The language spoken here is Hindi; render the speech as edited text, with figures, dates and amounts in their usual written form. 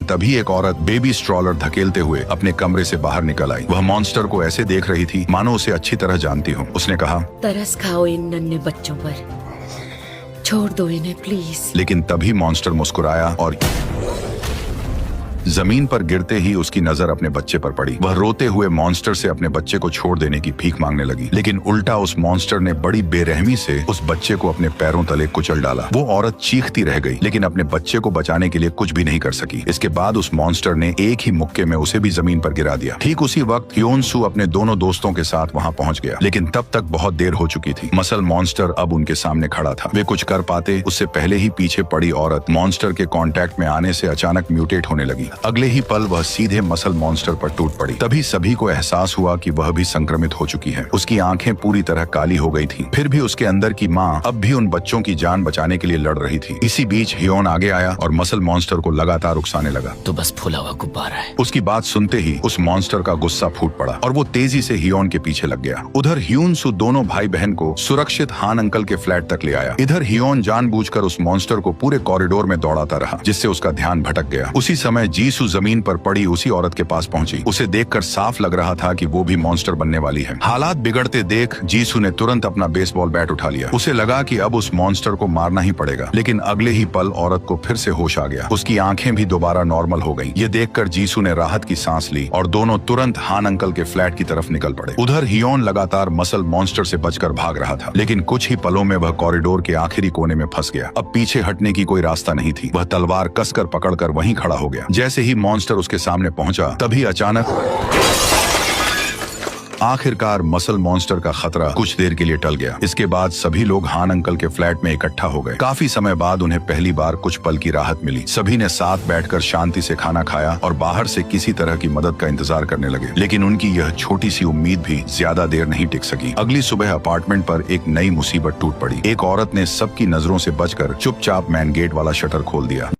तभी एक औरत बेबी स्ट्रॉलर धकेलते हुए अपने कमरे से बाहर निकल आई। वह मॉन्स्टर को ऐसे देख रही थी मानो उसे अच्छी तरह जानती हो। उसने कहा, तरस खाओ इन नन्हे बच्चों पर, छोड़ दो इन्हें प्लीज। लेकिन तभी मॉन्स्टर मुस्कुराया और जमीन पर गिरते ही उसकी नजर अपने बच्चे पर पड़ी। वह रोते हुए मॉन्स्टर से अपने बच्चे को छोड़ देने की भीख मांगने लगी, लेकिन उल्टा उस मॉन्स्टर ने बड़ी बेरहमी से उस बच्चे को अपने पैरों तले कुचल डाला। वो औरत चीखती रह गई, लेकिन अपने बच्चे को बचाने के लिए कुछ भी नहीं कर सकी। इसके बाद उस मॉन्स्टर ने एक ही मुक्के में उसे भी जमीन पर गिरा दिया। ठीक उसी वक्त ह्योन सू अपने दोनों दोस्तों के साथ वहां पहुंच गया, लेकिन तब तक बहुत देर हो चुकी थी। मसल मॉन्स्टर अब उनके सामने खड़ा था। वे कुछ कर पाते उससे पहले ही पीछे पड़ी औरत मॉन्स्टर के कांटेक्ट में आने से अचानक म्यूटेट होने लगी। अगले ही पल वह सीधे मसल मॉन्स्टर पर टूट पड़ी। तभी सभी को एहसास हुआ कि वह भी संक्रमित हो चुकी है। उसकी आंखें पूरी तरह काली हो गई थीं। फिर भी उसके अंदर की माँ अब भी उन बच्चों की जान बचाने के लिए लड़ रही थी। इसी बीच ह्योन आगे आया और मसल मॉन्स्टर को लगातार उकसाने लगा। तो बस फूला हुआ गुब्बारा है। उसकी बात सुनते ही उस मॉन्स्टर का गुस्सा फूट पड़ा और वो तेजी से ह्योन के पीछे लग गया। उधर ह्योन सू दोनों भाई बहन को सुरक्षित हान अंकल के फ्लैट तक ले आया। इधर ह्योन जानबूझकर उस मॉन्स्टर को पूरे कॉरिडोर में दौड़ाता रहा, जिससे उसका ध्यान भटक गया। उसी समय जीसू जमीन पर पड़ी उसी औरत के पास पहुंची। उसे देखकर साफ लग रहा था कि वो भी मॉन्स्टर बनने वाली है। हालात बिगड़ते देख जीसू ने तुरंत अपना बेसबॉल बैट उठा लिया। उसे लगा कि अब उस मॉन्स्टर को मारना ही पड़ेगा, लेकिन अगले ही पल औरत को फिर से होश आ गया। उसकी आंखें भी दोबारा नॉर्मल हो गईं। ये देखकर जीसू ने राहत की सांस ली और दोनों तुरंत हान अंकल के फ्लैट की तरफ निकल पड़े। उधर ह्योन लगातार मसल मॉन्स्टर से बचकर भाग रहा था, लेकिन कुछ ही पलों में वह कॉरिडोर के आखिरी कोने में फंस गया। अब पीछे हटने की कोई रास्ता नहीं थी। वह तलवार कसकर पकड़कर वहीं खड़ा हो गया। जैसे ही मॉन्स्टर उसके सामने पहुंचा, तभी अचानक आखिरकार मसल मॉन्स्टर का खतरा कुछ देर के लिए टल गया। इसके बाद सभी लोग हान अंकल के फ्लैट में इकट्ठा हो गए। काफी समय बाद उन्हें पहली बार कुछ पल की राहत मिली। सभी ने साथ बैठकर शांति से खाना खाया और बाहर से किसी तरह की मदद का इंतजार करने लगे। लेकिन उनकी यह छोटी सी उम्मीद भी ज्यादा देर नहीं टिक सकी। अगली सुबह अपार्टमेंट पर एक नई मुसीबत टूट पड़ी। एक औरत ने सबकी नजरों से बचकर चुपचाप मैन गेट वाला शटर खोल दिया।